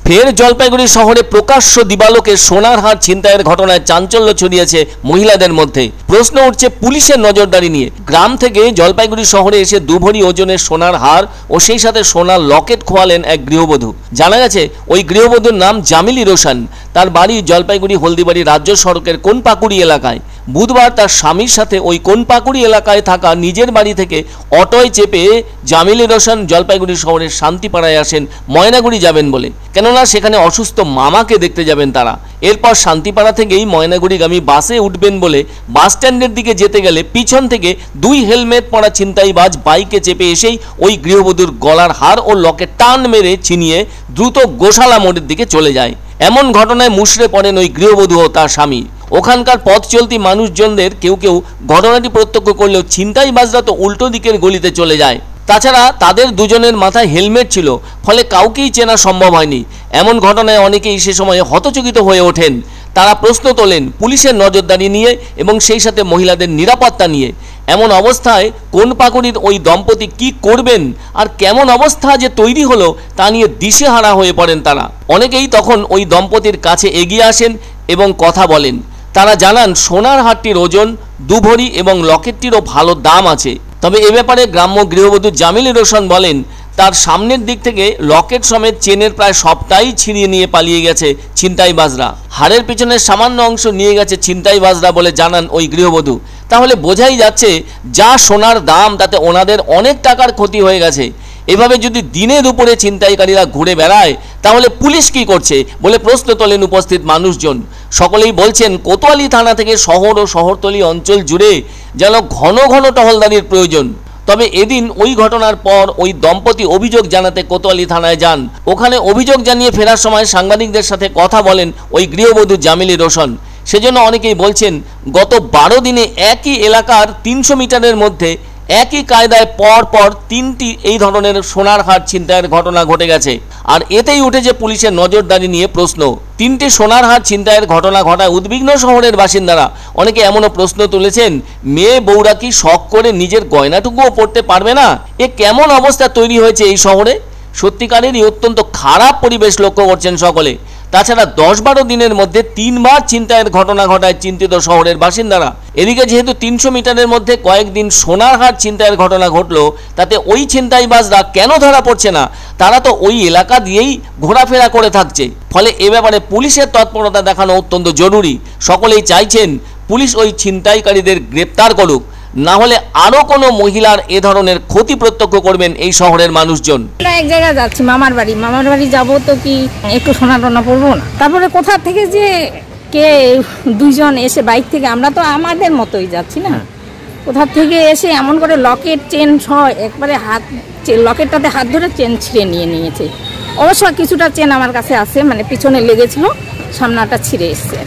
ফের জলপাইগুড়ি শহরে প্রকাশ্য দিবালোকে সোনার হার ছিনতাইয়ের ঘটনায় চাঞ্চল্য ছড়িয়েছে মহিলাদের মধ্যে। প্রশ্ন উঠছে পুলিশের নজরদারি নিয়ে। গ্রাম থেকে জলপাইগুড়ি শহরে এসে 2 ভরি ওজনের সোনার হার ও সেই সাথে সোনার লকেট খোয়ালেন এক গৃহবধূ। জানা গেছে ওই গৃহবধূর নাম জামিলি রোশন। তার বাড়ি জলপাইগুড়ি হলদিবাড়ি রাজ্য সড়কের কোনপাকুড়ি এলাকায়। বুধবার তার স্বামীর সাথে ওই কোনপাকুড়ি এলাকায় থাকা নিজের বাড়ি থেকে অটোয় চেপে জামিলি রোশন জলপাইগুড়ি শহরের শান্তিপাড়ায় আসেন ময়নাগুড়ি যাবেন বলে, কেননা সেখানে অসুস্থ মামাকে দেখতে যাবেন তারা। এরপর শান্তিপাড়া থেকেই ময়নাগুড়িগামী বাসে উঠবেন বলে বাস স্ট্যান্ডের দিকে যেতে গেলে পিছন থেকে 2 হেলমেট পরা ছিনতাইবাজ বাইকে চেপে এসেই ওই গৃহবধূর গলার হার ও লকেট টান মেরে ছিনিয়ে দ্রুত গোশালা মোড়ের দিকে চলে যায়। এমন ঘটনায় মুষড়ে পড়েন ওই গৃহবধূ ও তার স্বামী। ওখানকার পথ চলতি মানুষজনদের কেউ কেউ ঘটনাটি প্রত্যক্ষ করলেও ছিনতাইবাজরা তো উল্টো দিকের গলিতে চলে যায়। তাছাড়া তাদের দুজনের মাথায় হেলমেট ছিল, ফলে কাউকেই চেনা সম্ভব হয়নি। এমন ঘটনায় অনেকেই সে সময়ে হতচকিত হয়ে ওঠেন। তারা প্রশ্ন তোলেন পুলিশের নজরদারি নিয়ে এবং সেই সাথে মহিলাদের নিরাপত্তা নিয়ে। এমন অবস্থায় কোনপাকুড়ির ওই দম্পতি কি করবেন আর কেমন অবস্থা যে তৈরি হলো তা নিয়ে দিশেহারা হয়ে পড়েন তারা। অনেকেই তখন ওই দম্পতির কাছে এগিয়ে আসেন এবং কথা বলেন। তারা জানান সোনার হারটির ওজন 2 ভরি এবং লকেটটিরও ভালো দাম আছে। তবে এ ব্যাপারে গ্রাম্য গৃহবধূ জামিলি রোশন বলেন তার সামনের দিক থেকে লকেট সমেত চেনের প্রায় সবটাই ছিনিয়ে নিয়ে পালিয়ে গেছে ছিনতাইবাজরা। হাড়ের পেছনের সামান্য অংশ নিয়ে গেছে ছিনতাইবাজরা বলে জানান ওই গৃহবধূ। তাহলে বোঝাই যাচ্ছে যা সোনার দাম তাতে ওনাদের অনেক টাকার ক্ষতি হয়ে গেছে। এভাবে যদি দিনে দুপুরে ছিনতাইকারীরা ঘুরে বেড়ায় তাহলে পুলিশ কি করছে বলে প্রশ্ন তোলেন উপস্থিত মানুষজন। সকলেই বলছেন কোতোয়ালি থানা থেকে শহর ও শহরতলি অঞ্চল জুড়ে যেন ঘন ঘন টহলদারির প্রয়োজন। তবে এদিন ওই ঘটনার পর ওই দম্পতি অভিযোগ জানাতে কোতোয়ালি থানায় যান। ওখানে অভিযোগ জানিয়ে ফেরার সময় সাংবাদিকদের সাথে কথা বলেন ওই গৃহবধূ জামিলি রোশন। সেজন্য অনেকেই বলছেন গত 12 দিনে একই এলাকার 300 মিটারের মধ্যে একই কায়দায় পর 3টি এই ধরনের সোনার হার ছিনতাইয়ের ঘটনা ঘটে গেছে। আর এতেই উঠেছে পুলিশের নজরদারি নিয়ে প্রশ্ন। 3টি সোনার হার ছিনতাইয়ের ঘটনা ঘটায় উদ্বিগ্ন শহরের বাসিন্দারা। অনেকে এমনও প্রশ্ন তুলেছেন মেয়ে বউরা কি শখ করে নিজের গয়নাটুকুও পড়তে পারবে না? এ কেমন অবস্থা তৈরি হয়েছে এই শহরে? সত্যিকারেরই অত্যন্ত খারাপ পরিবেশ লক্ষ্য করছেন সকলে। তাছাড়া 10-12 দিনের মধ্যে 3 বার ছিনতাইয়ের ঘটনা ঘটায় চিন্তিত শহরের বাসিন্দারা। এদিকে যেহেতু 300 মিটারের মধ্যে কয়েকদিন সোনার হার ছিনতাইয়ের ঘটনা ঘটলো, তাতে ওই ছিনতাইবাজরা কেন ধরা পড়ছে না? তারা তো ওই এলাকা দিয়েই ঘোরাফেরা করে থাকছে। ফলে এ ব্যাপারে পুলিশের তৎপরতা দেখানো অত্যন্ত জরুরি। সকলেই চাইছেন পুলিশ ওই ছিনতাইকারীদের গ্রেপ্তার করুক, না হলে আরো কোনো মহিলার এ ধরনের ক্ষতি প্রত্যক্ষ করবেন এই শহরের মানুষজন। এক জায়গায় যাচ্ছি মামার বাড়ি যাবো তো কি একটু সোনা টোনা পড়বো না? তারপরে কোথা থেকে যে কে 2 জন এসে বাইক থেকে, আমরা তো আমাদের মতোই যাচ্ছি না, কোথা থেকে এসে এমন করে লকেট চেন সহ একবারে লকেটটাতে হাত ধরে চেন ছিঁড়ে নিয়েছে। অবশ্য কিছুটা চেন আমার কাছে আছে, মানে পিছনে লেগেছিল, সামনাটা ছিঁড়ে এসছে।